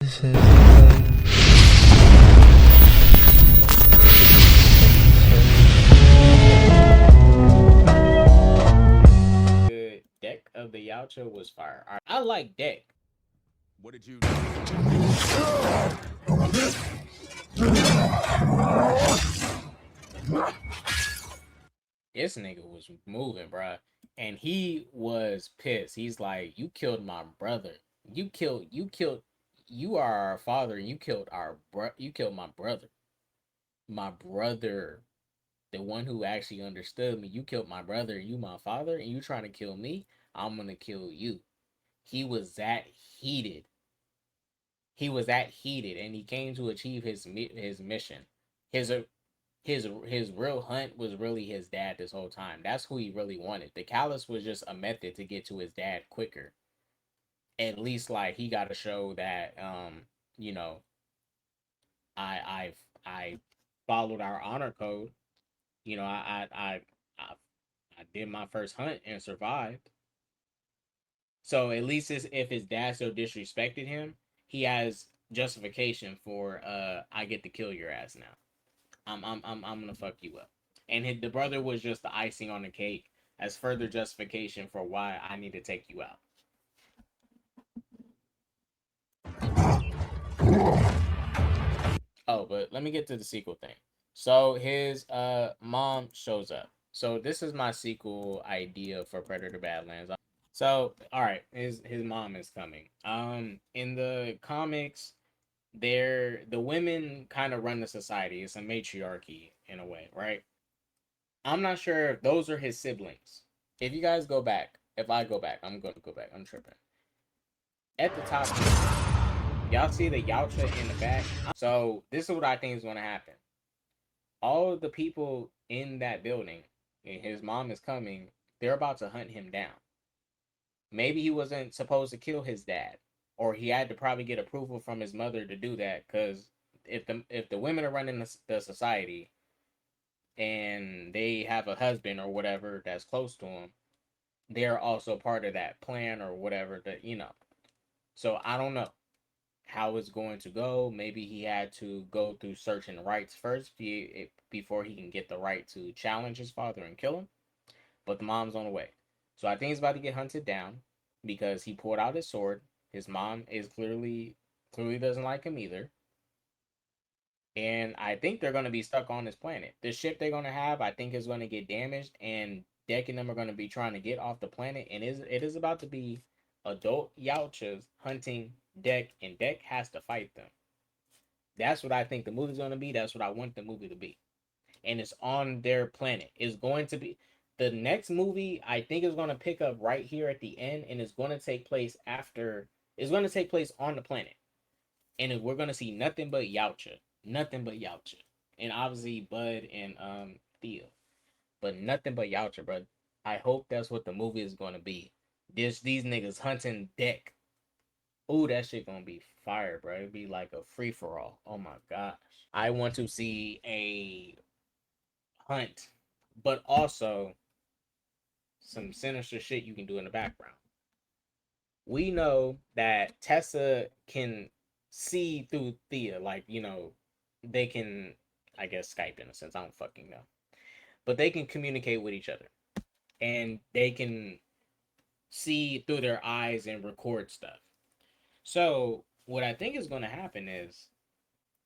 The deck of the Yautja was fire. I like deck. What did you This nigga was moving, bruh. And he was pissed. He's like, you killed my brother. You are our father, and you killed you killed my brother. My brother, the one who actually understood me. You killed my brother, and you my father, and you trying to kill me. I'm gonna kill you. He was that heated. He was that heated, and he came to achieve his mission. His his real hunt was really his dad this whole time. That's who he really wanted. The callus was just a method to get to his dad quicker. At least like he got to show that you know I followed our honor code. You know I, I did my first hunt and survived. So at least if his dad so disrespected him, he has justification for I get to kill your ass now. I'm gonna fuck you up. And the brother was just the icing on the cake as further justification for why I need to take you out. Oh, but let me get to the sequel thing. So his mom shows up. So this is my sequel idea for Predator Badlands. So all right, his mom is coming. In the comics, the women kind of run the society. It's a matriarchy in a way, right? I'm not sure if those are his siblings. If you guys go back, if I go back, I'm going to go back. I'm tripping. At the top here, y'all see the Yautja in the back? So this is what I think is going to happen. All of the people in that building, and his mom is coming, they're about to hunt him down. Maybe he wasn't supposed to kill his dad, or he had to probably get approval from his mother to do that. Because if the women are running the society, and they have a husband or whatever that's close to him, they're also part of that plan or whatever that So I don't know how it's going to go. Maybe he had to go through searching rights first before he can get the right to challenge his father and kill him. But the mom's on the way. So I think he's about to get hunted down because he pulled out his sword. His mom is clearly doesn't like him either. And I think they're going to be stuck on this planet. The ship they're going to have, I think, is going to get damaged, and Deck and them are going to be trying to get off the planet. And it is about to be adult Yautjas hunting Deck, and Deck has to fight them. That's what I think the movie's going to be. That's what I want the movie to be. And it's on their planet. It's going to be the next movie. I think is going to pick up right here at the end, and it's going to take place after. It's going to take place on the planet, and we're going to see nothing but Yautja. Nothing but Yautja. And obviously Bud and Thea. But nothing but Yautja, bro. I hope that's what the movie is gonna be. These niggas hunting Deck. Ooh, that shit gonna be fire, bro. It'd be like a free for all. Oh my gosh. I want to see a hunt, but also some sinister shit you can do in the background. We know that Tessa can see through Thea, like, they can, I guess, Skype in a sense. I don't fucking know. But they can communicate with each other. And they can see through their eyes and record stuff. So, what I think is going to happen is,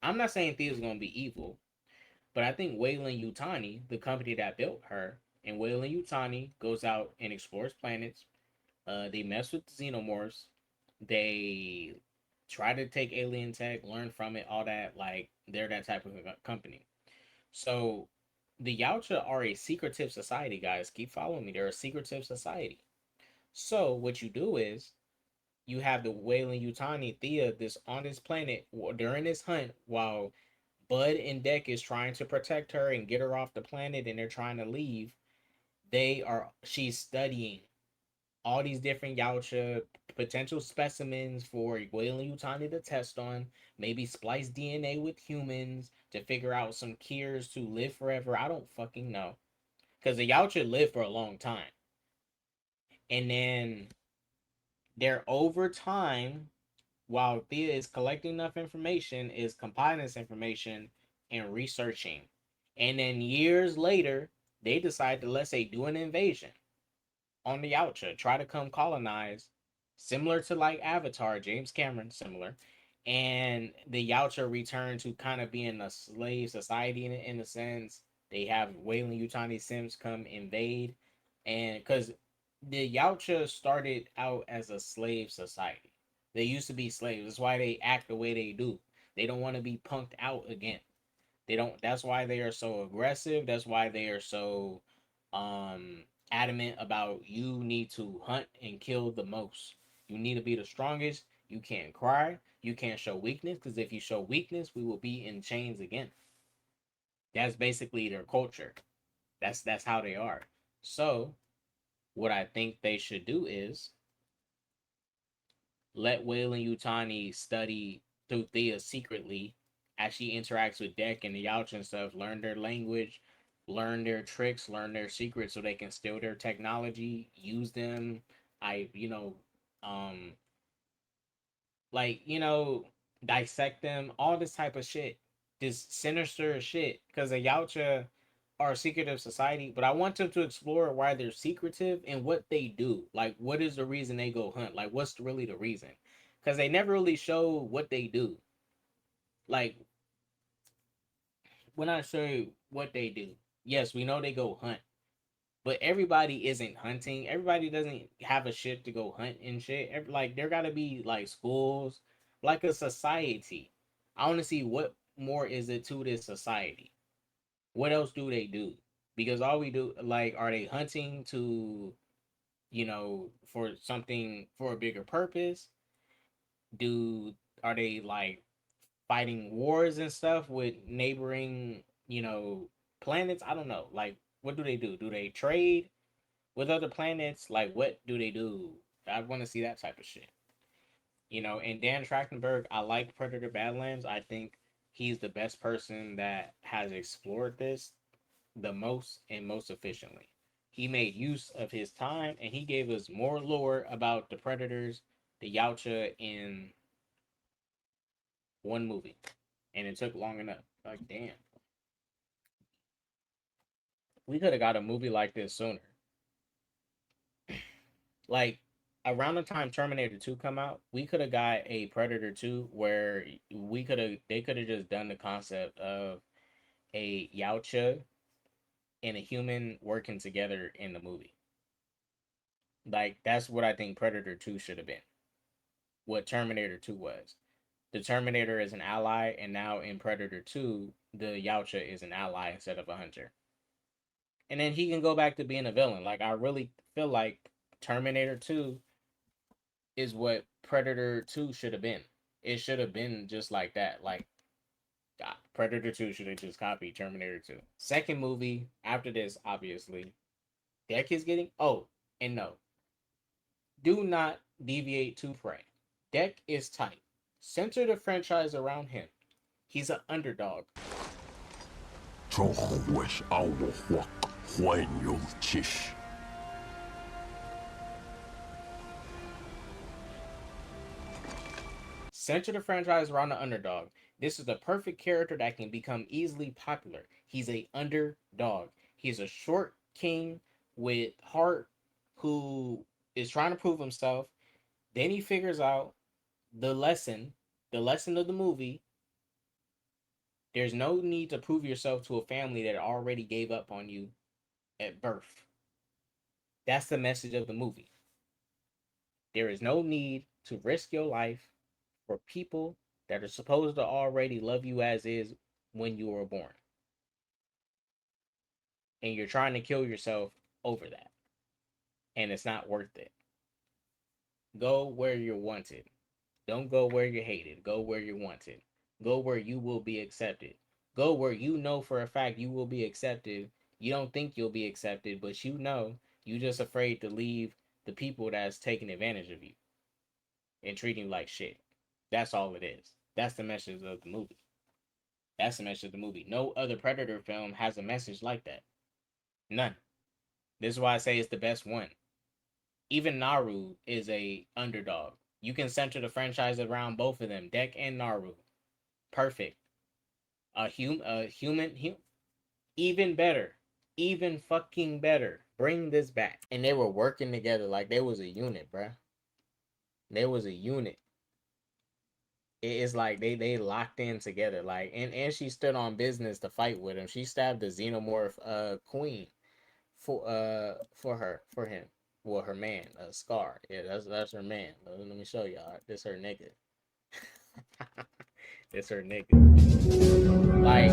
I'm not saying Thea's going to be evil, but I think Weyland-Yutani, the company that built her, and Weyland-Yutani goes out and explores planets. They mess with xenomorphs. They try to take alien tech, learn from it, all that. Like, they're that type of company. So the Yautja are a secretive society, guys. Keep following me. They're a secretive society. So what you do is you have the Weyland-Yutani Thea this on this planet during this hunt while Bud and Deck is trying to protect her and get her off the planet, and they're trying to leave. She's studying all these different Yautja potential specimens for Weyland-Yutani to test on, maybe splice DNA with humans to figure out some cures to live forever. I don't fucking know. Because the Yautja live for a long time. And then they're over time, while Thea is collecting enough information, is compiling this information and researching. And then years later, they decide to, let's say, do an invasion on the Yautja, try to come colonize, similar to like Avatar, James Cameron, similar. And the Yautja return to kind of being a slave society in a sense. They have Weyland-Yutani Sims come invade. And because the Yautja started out as a slave society, they used to be slaves. That's why they act the way they do. They don't want to be punked out again. They don't. That's why they are so aggressive. That's why they are so um adamant about you need to hunt and kill the most. You need to be the strongest. You can't cry. You can't show weakness, because if you show weakness, we will be in chains again. That's basically their culture. That's how they are. So what I think they should do is let Weyland-Yutani study through Thea secretly as she interacts with Deck and the Yautja and stuff, learn their language, learn their tricks, learn their secrets so they can steal their technology, use them. I, you know, um, like, dissect them, all this type of shit. This sinister shit. Because the Yautja are a secretive society, but I want them to explore why they're secretive and what they do. Like, what is the reason they go hunt? Like, what's really the reason? Because they never really show what they do. Like, when I show you what they do, yes, we know they go hunt, but everybody isn't hunting. Everybody doesn't have a ship to go hunt and shit. Like, there gotta be like schools, like a society. I want to see what more is it to this society. What else do they do? Because all we do, like, are they hunting to, for something, for a bigger purpose? Do Are they like fighting wars and stuff with neighboring, planets? I don't know. Like, what do they do? Do they trade with other planets? Like, what do they do? I want to see that type of shit. And Dan Trachtenberg, I like Predator Badlands. I think he's the best person that has explored this the most and most efficiently. He made use of his time and he gave us more lore about the Predators, the Yautja in one movie. And it took long enough. Like, damn. We could have got a movie like this sooner. Like, around the time Terminator 2 come out, we could have got a Predator 2 where they could have just done the concept of a Yautja and a human working together in the movie. Like, that's what I think Predator 2 should have been. What Terminator 2 was. The Terminator is an ally, and now in Predator 2, the Yautja is an ally instead of a hunter. And then he can go back to being a villain. Like, I really feel like Terminator 2 is what Predator 2 should have been. It should have been just like that. Like, God, Predator 2 should have just copied Terminator 2. Second movie after this, obviously, Deck is getting. Oh, and no. Do not deviate to Prey. Deck is tight. Center the franchise around him. He's an underdog. Center the franchise around the underdog. This is the perfect character that can become easily popular. He's a underdog. He's a short king with heart who is trying to prove himself. Then he figures out the lesson of the movie. There's no need to prove yourself to a family that already gave up on you at birth. That's the message of the movie. There is no need to risk your life for people that are supposed to already love you as is when you were born. And you're trying to kill yourself over that. And it's not worth it. Go where you're wanted. Don't go where you're hated. Go where you're wanted. Go where you will be accepted. Go where you know for a fact you will be accepted. You don't think you'll be accepted, but you know you're just afraid to leave the people that's taking advantage of you and treating you like shit. That's all it is. That's the message of the movie. That's the message of the movie. No other Predator film has a message like that. None. This is why I say it's the best one. Even Naru is a underdog. You can center the franchise around both of them, Deck and Naru. Perfect. Even better, even fucking better. Bring this back. And they were working together like they was a unit, bruh. They was a unit. It's like they locked in together. Like and she stood on business to fight with him. She stabbed the xenomorph queen for him. Well, her man, Scar. Yeah, that's her man. Let me show y'all. This her nigga. This her nigga. Like,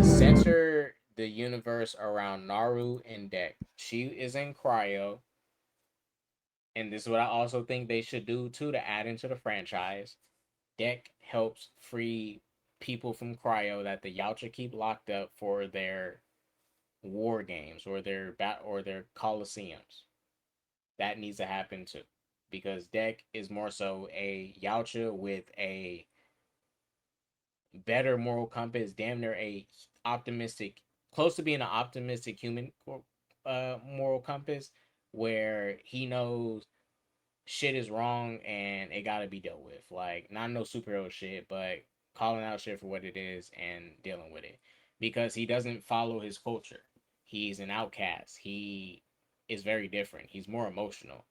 center the universe around Naru and Deck. She is in cryo. And this is what I also think they should do too to add into the franchise. Deck helps free people from cryo that the Yautja keep locked up for their war games or their coliseums. That needs to happen too, because Deck is more so a Yautja with a better moral compass, damn near a optimistic, close to being an optimistic human moral compass, where he knows shit is wrong and it gotta be dealt with. Like, not no superhero shit, but calling out shit for what it is and dealing with it. Because he doesn't follow his culture. He's an outcast. He is very different. He's more emotional.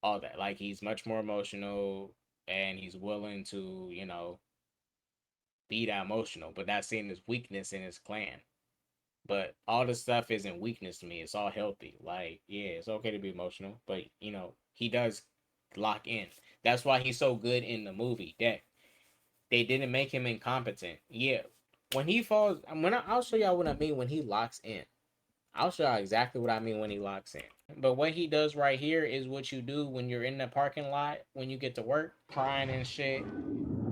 All that. Like, he's much more emotional and he's willing to, be that emotional. But that's seen as weakness in his clan. But all this stuff isn't weakness to me. It's all healthy. Like, yeah, it's okay to be emotional, but he does lock in. That's why he's so good in the movie. That they didn't make him incompetent. Yeah, when he falls, I'll show y'all what I mean when he locks in. I'll show y'all exactly what I mean when he locks in. But what he does right here is what you do when you're in the parking lot when you get to work, crying and shit.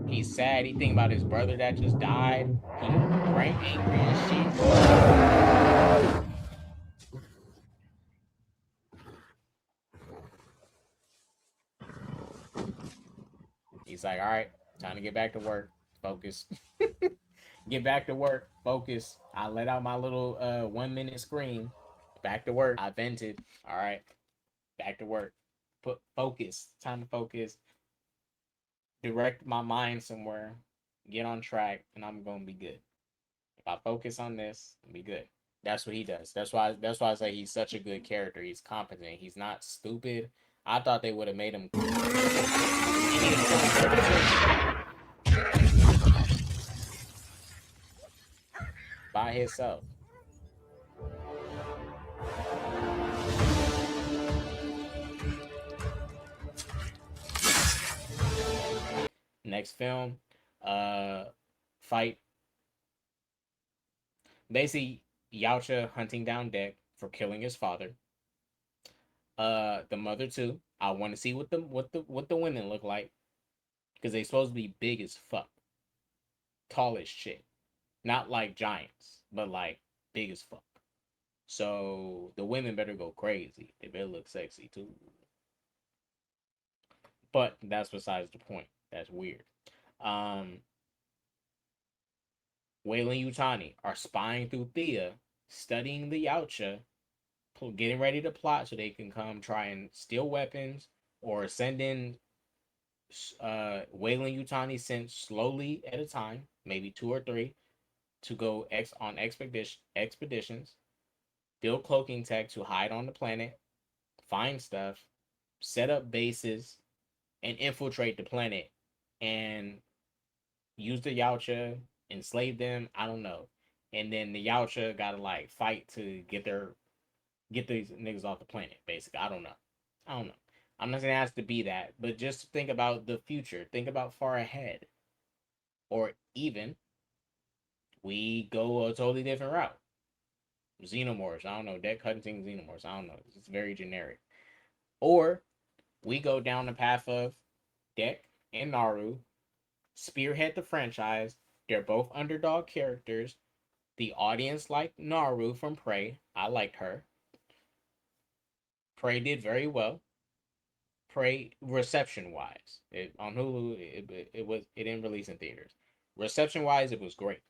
He's sad. He think about his brother that just died. He angry and shit. He's like, all right, time to get back to work. Focus. Get back to work. Focus. I let out my little 1 minute scream. Back to work. I vented. All right. Back to work. Put focus. Time to focus. Direct my mind somewhere. Get on track, and I'm gonna be good. If I focus on this, I'll be good. That's what he does. That's why I say he's such a good character. He's competent. He's not stupid. I thought they would have made him by himself. Next film, fight. Basically, Yautja hunting down Deck for killing his father. The mother too. I want to see what the women look like, because they supposed to be big as fuck, tall as shit, not like giants, but like big as fuck. So the women better go crazy. They better look sexy too. But that's besides the point. That's weird. Um, Weyland-Yutani are spying through Thea, studying the Yautja, getting ready to plot so they can come try and steal weapons or send in Weyland-Yutani sent slowly at a time, maybe 2 or 3, to go on expeditions, build cloaking tech to hide on the planet, find stuff, set up bases, and infiltrate the planet and use the Yautja, enslave them. I don't know. And then the Yautja gotta like fight to get these niggas off the planet. Basically, I don't know. I don't know. I'm not gonna ask to be that, but just think about the future. Think about far ahead, or even we go a totally different route. Xenomorphs. I don't know. Deck hunting xenomorphs. I don't know. It's very generic. Or we go down the path of Deck and Naru spearhead the franchise. They're both underdog characters. The audience liked Naru from Prey. I liked her. Prey did very well. Prey reception wise, on Hulu, it didn't release in theaters. Reception wise, it was great.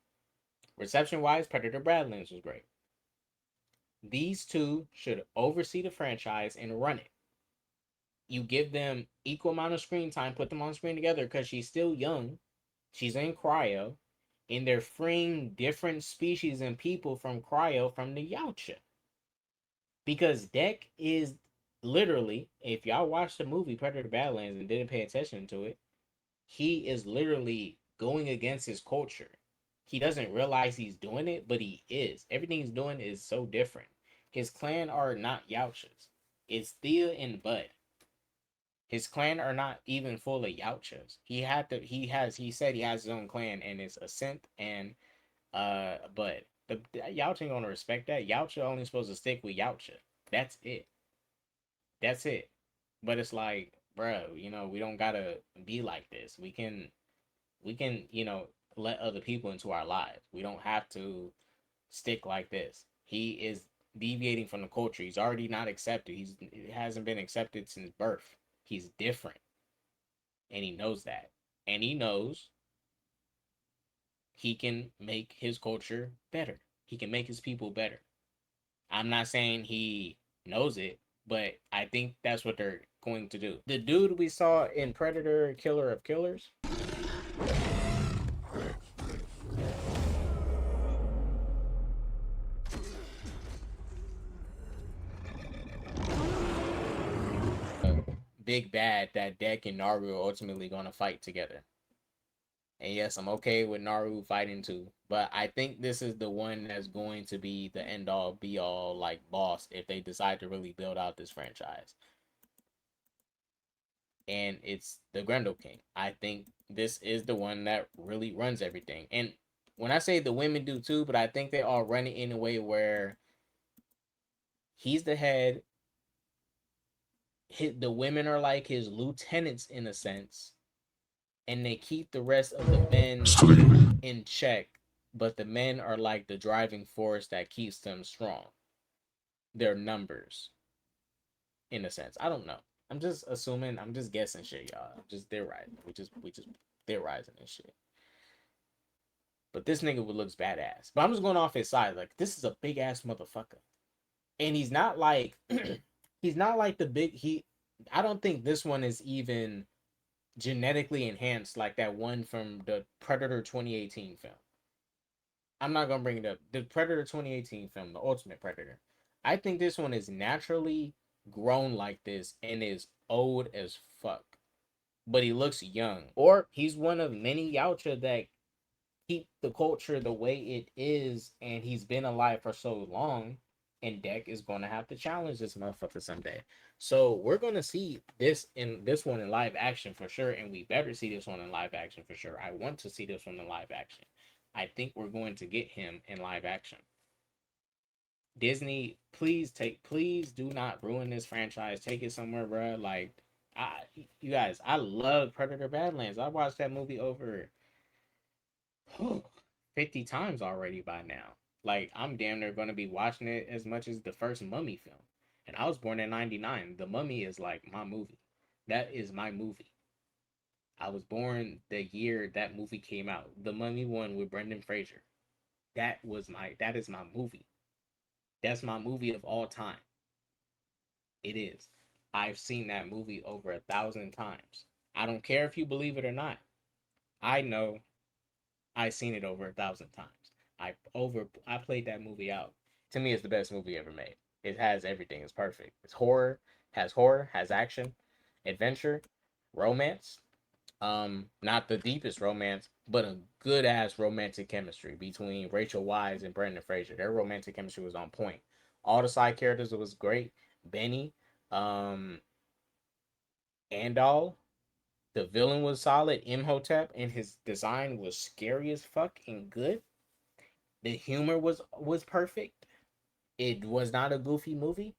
Reception wise, Predator Badlands was great. These two should oversee the franchise and run it. you give them equal amount of screen time, put them on screen together because she's still young. She's in cryo, and they're freeing different species and people from cryo from the Yautja. Because Deck is literally, if y'all watched the movie Predator Badlands and didn't pay attention to it, he is literally going against his culture. He doesn't realize he's doing it, but he is. Everything he's doing is so different. His clan are not Yautjas. It's Thea and Bud. His clan are not even full of Yautjas. He said he has his own clan and it's Ascent and Bud. The Yautja ain't gonna respect that. Yautja only supposed to stick with Yautja. That's it. That's it. But it's like, bro, we don't gotta be like this. We can, let other people into our lives. We don't have to stick like this. He is deviating from the culture. He's already not accepted. He hasn't been accepted since birth. He's different. And he knows that. And he knows he can make his culture better. He can make his people better. I'm not saying he knows it, but I think that's what they're going to do. The dude we saw in Predator Killer of Killers, big bad that Dek and Naru are ultimately going to fight together. And yes, I'm okay with Naru fighting too, but I think this is the one that's going to be the end all be all like boss if they decide to really build out this franchise. And it's the Grendel King. I think this is the one that really runs everything. And when I say the women do too, but I think they all run it in a way where he's the head. The women are like his lieutenants in a sense, and they keep the rest of the men in check. But the men are like the driving force that keeps them strong. Their numbers, in a sense. I don't know. I'm just assuming. I'm just guessing shit, y'all. Just theorizing. We just theorizing and shit. But this nigga looks badass. But I'm just going off his side. Like, this is a big ass motherfucker, and he's not like he's not like the big he. I don't think this one is even genetically enhanced like that one from the Predator 2018 film. I'm not gonna bring it up. The Predator 2018 film, The Ultimate Predator. I think this one is naturally grown like this and is old as fuck. But he looks young. Or he's one of many Yautja that keep the culture the way it is, and he's been alive for so long, and Deck is going to have to challenge this motherfucker someday. So we're going to see this one in live action for sure, and we better see this one in live action for sure. I want to see this one in live action. I think we're going to get him in live action. Disney, please do not ruin this franchise. Take it somewhere, bro. Like, you guys, I love Predator Badlands. I watched that movie over 50 times already by now. Like, I'm damn near going to be watching it as much as the first Mummy film. And I was born in 99. The Mummy is like my movie. That is my movie. I was born the year that movie came out. The Mummy one with Brendan Fraser. That is my movie. That's my movie of all time. It is. I've seen that movie over 1,000 times. I don't care if you believe it or not. I know I've seen it over 1,000 times. I played that movie out. To me, it's the best movie ever made. It has everything. It's perfect. It's horror, has action, adventure, romance. Not the deepest romance, but a good ass romantic chemistry between Rachel Weisz and Brendan Fraser. Their romantic chemistry was on point. All the side characters was great. Benny, Andal, the villain was solid. Imhotep, and his design was scary as fuck and good. The humor was perfect. It was not a goofy movie.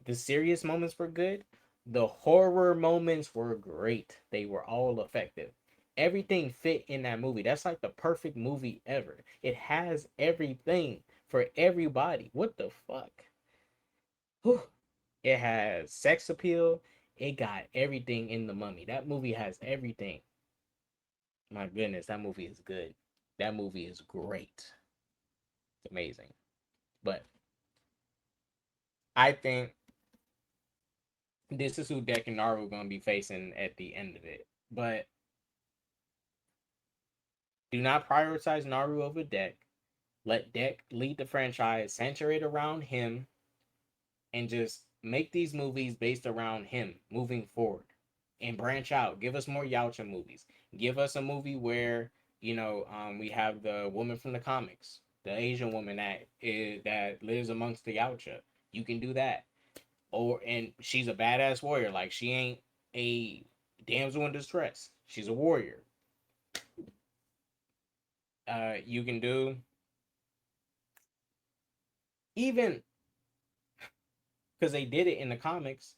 The serious moments were good. The horror moments were great. They were all effective. Everything fit in that movie. That's like the perfect movie ever. It has everything for everybody. What the fuck? Whew. It has sex appeal. It got everything in the Mummy. That movie has everything. My goodness, that movie is good. That movie is great. It's amazing. But I think This is who Deck and Naru gonna be facing at the end of it. But do not prioritize Naru over Deck. Let Deck lead the franchise, center it around him, and just make these movies based around him moving forward and branch out. Give us more Yautja movies. Give us a movie where we have the woman from the comics, the Asian woman that lives amongst the Yautja. You can do that, and she's a badass warrior. Like, she ain't a damsel in distress. She's a warrior. You can do even because they did it in the comics,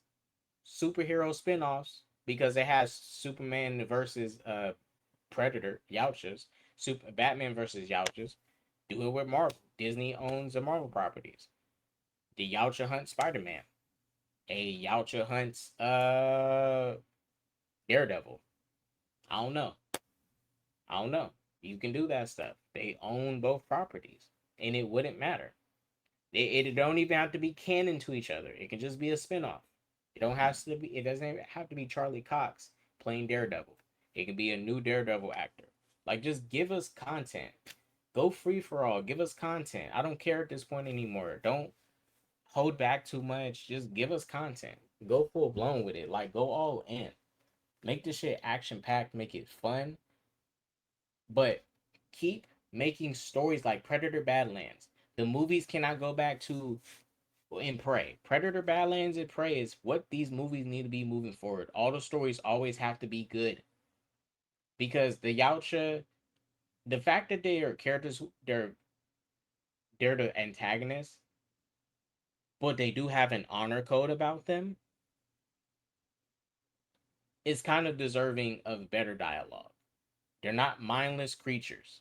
superhero spin-offs, because it has Superman versus Predator, Yautjas, Batman versus Yautjas. Do it with Marvel. Disney owns the Marvel properties. The Yautja hunt Spider-Man. A Yautja hunts Daredevil. I don't know. I don't know. You can do that stuff. They own both properties, and it wouldn't matter. It don't even have to be canon to each other. It can just be a spinoff. It don't have to be. It doesn't have to be Charlie Cox playing Daredevil. It can be a new Daredevil actor. Like, just give us content. Go free for all. Give us content. I don't care at this point anymore. Don't hold back too much. Just give us content. Go full blown with it. Like, go all in. Make this shit action packed. Make it fun. But keep making stories like Predator Badlands. The movies cannot go back to in Prey. Predator Badlands and Prey is what these movies need to be moving forward. All the stories always have to be good. Because the Yautja, the fact that they are characters, they're the antagonists, but they do have an honor code about them, is kind of deserving of better dialogue. They're not mindless creatures.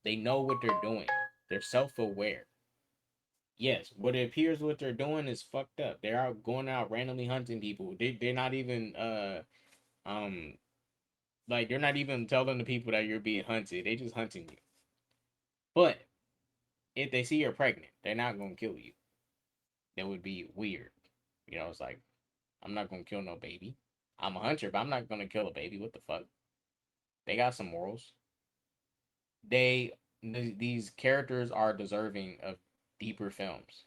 They know what they're doing. They're self-aware. Yes, what it appears what they're doing is fucked up. They're out going out randomly hunting people. They're not even um like, they're not even telling the people that you're being hunted. They just hunting you. But if they see you're pregnant, they're not gonna kill you. That would be weird. It's like, I'm not gonna kill no baby. I'm a hunter, but I'm not gonna kill a baby. What the fuck? They got some morals. These characters are deserving of deeper films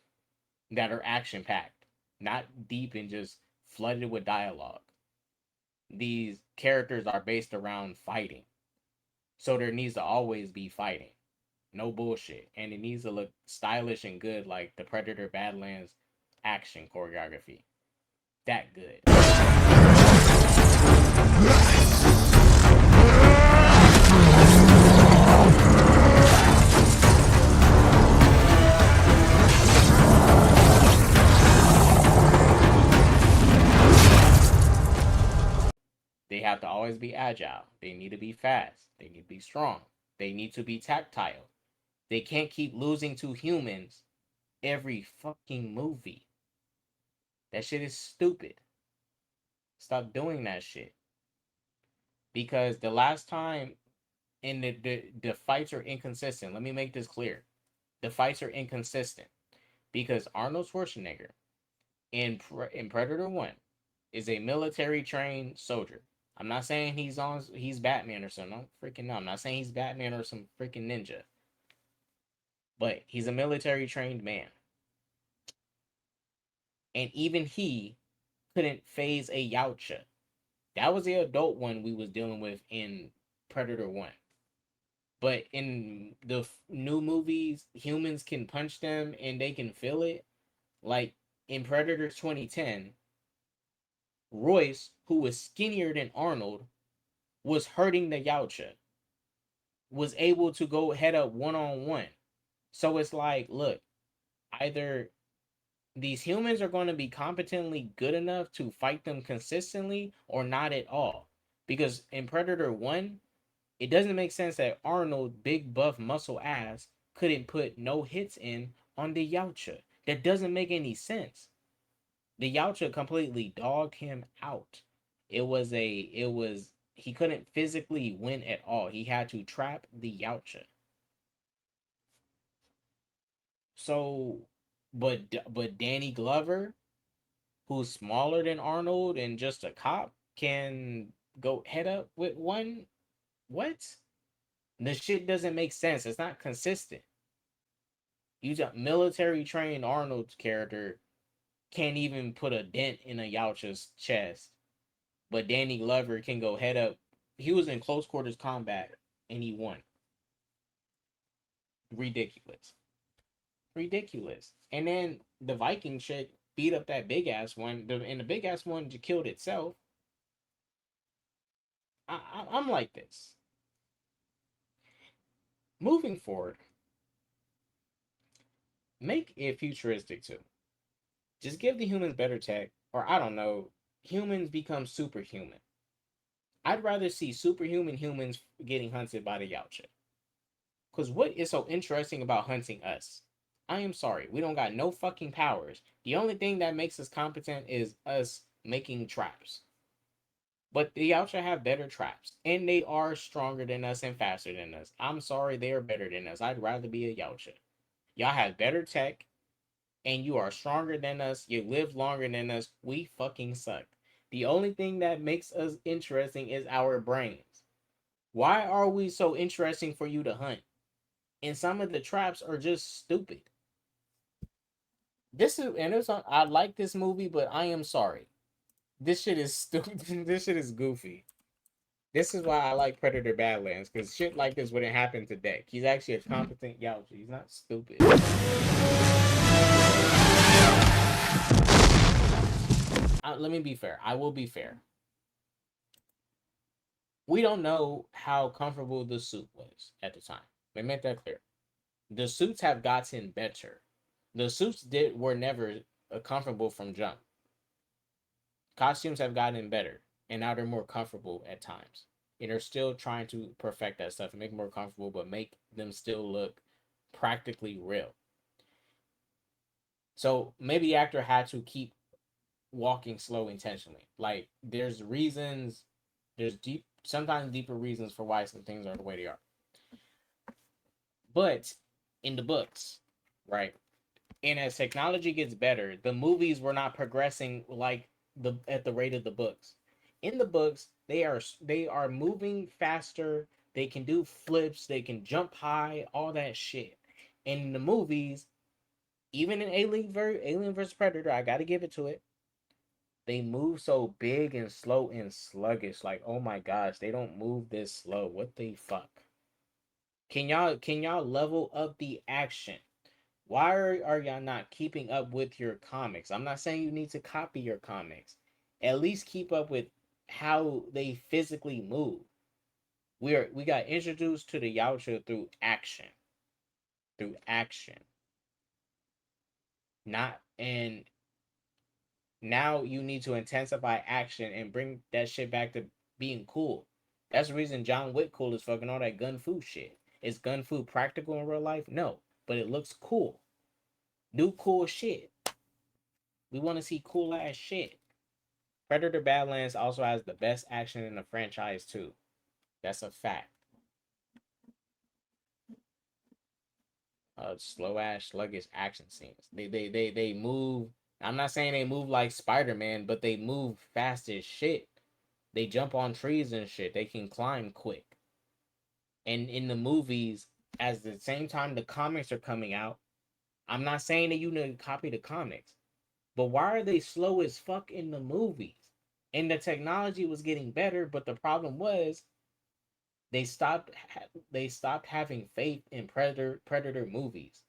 that are action packed, not deep and just flooded with dialogue. These characters are based around fighting, so there needs to always be fighting. No bullshit, and it needs to look stylish and good, like the Predator Badlands action choreography. That good. They have to always be agile. They need to be fast. They need to be strong. They need to be tactile. They can't keep losing to humans every fucking movie. That shit is stupid. Stop doing that shit. Because the last time, and the fights are inconsistent. Let me make this clear. The fights are inconsistent because Arnold Schwarzenegger in Predator 1 is a military trained soldier. I'm not saying he's Batman or something. I'm freaking no. I'm not saying he's Batman or some freaking ninja. But he's a military trained man. And even he couldn't phase a Yautja. That was the adult one we was dealing with in Predator 1. But in the new movies, humans can punch them and they can feel it. Like in Predator 2010, Royce, who was skinnier than Arnold, was hurting the Yautja, was able to go head up one on one. So it's like, look, either these humans are going to be competently good enough to fight them consistently or not at all. Because in Predator 1, it doesn't make sense that Arnold, big buff muscle ass, couldn't put no hits in on the Yautja. That doesn't make any sense. The Yautja completely dogged him out. He couldn't physically win at all. He had to trap the Yautja. So, but Danny Glover, who's smaller than Arnold and just a cop can go head up with one. What? The shit doesn't make sense. It's not consistent. You got military trained Arnold's character can't even put a dent in a Yautja's chest, but Danny Glover can go head up. He was in close quarters combat and he won. Ridiculous. Ridiculous. And then the Viking shit beat up that big ass one, and the big ass one killed itself. I'm like this. Moving forward, make it futuristic too. Just give the humans better tech, or I don't know, humans become superhuman. I'd rather see superhuman humans getting hunted by the Yautja. Because what is so interesting about hunting us? I am sorry, we don't got no fucking powers. The only thing that makes us competent is us making traps. But the Yautja have better traps, and they are stronger than us and faster than us. I'm sorry, they are better than us. I'd rather be a Yautja. Y'all have better tech, and you are stronger than us. You live longer than us. We fucking suck. The only thing that makes us interesting is our brains. Why are we so interesting for you to hunt? And some of the traps are just stupid. This is and it's I like this movie, but I am sorry. This shit is stupid. This shit is goofy. This is why I like Predator Badlands, because shit like this wouldn't happen today. He's actually a competent Yautja. He's not stupid. Let me be fair. I will be fair. We don't know how comfortable the suit was at the time. Let me make that clear. The suits have gotten better. The suits were never comfortable from jump. Costumes have gotten better, and now they're more comfortable at times. And they're still trying to perfect that stuff and make it more comfortable, but make them still look practically real. So maybe the actor had to keep walking slow intentionally. Like there's reasons, there's sometimes deeper reasons for why some things are the way they are. But in the books, right? And as technology gets better, the movies were not progressing like at the rate of the books. In the books, they are moving faster. They can do flips. They can jump high. All that shit. And in the movies, even in Alien vs Predator, I gotta give it to it. They move so big and slow and sluggish. Like, oh my gosh, they don't move this slow. What the fuck? Can y'all level up the action? Why are y'all not keeping up with your comics? I'm not saying you need to copy your comics. At least keep up with how they physically move. We got introduced to the Yautja through action. Through action. Not and now you need to intensify action and bring that shit back to being cool. That's the reason John Wick cool is fucking all that gun fu shit. Is gun fu practical in real life? No. But it looks cool. Do cool shit. We want to see cool ass shit. Predator Badlands also has the best action in the franchise too. That's a fact. Slow ass sluggish action scenes. They move. I'm not saying they move like Spider-Man, but they move fast as shit. They jump on trees and shit. They can climb quick. And in the movies, as the same time the comics are coming out, I'm not saying that you need to copy the comics, but why are they slow as fuck in the movies? And the technology was getting better, but the problem was they stopped having faith in Predator movies.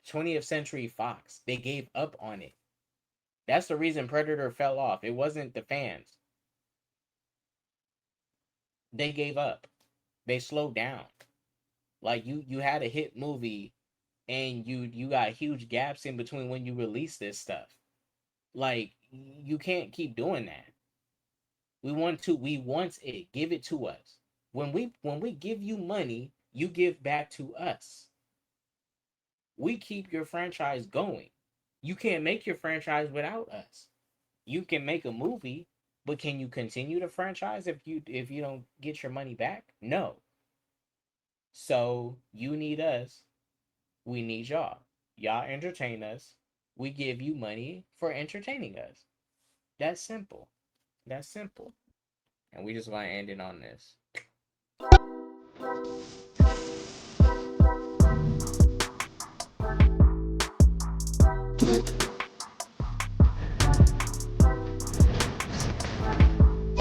20th Century Fox, they gave up on it. That's the reason Predator fell off. It wasn't the fans. They gave up. They slowed down. Like you had a hit movie and you got huge gaps in between when you release this stuff. Like you can't keep doing that. We want it. Give it to us. When we give you money, you give back to us. We keep your franchise going. You can't make your franchise without us. You can make a movie, but can you continue the franchise if you don't get your money back? No. So you need us. We need y'all. Y'all entertain us. We give you money for entertaining us. That's simple. That's simple. And we just gonna end it on this.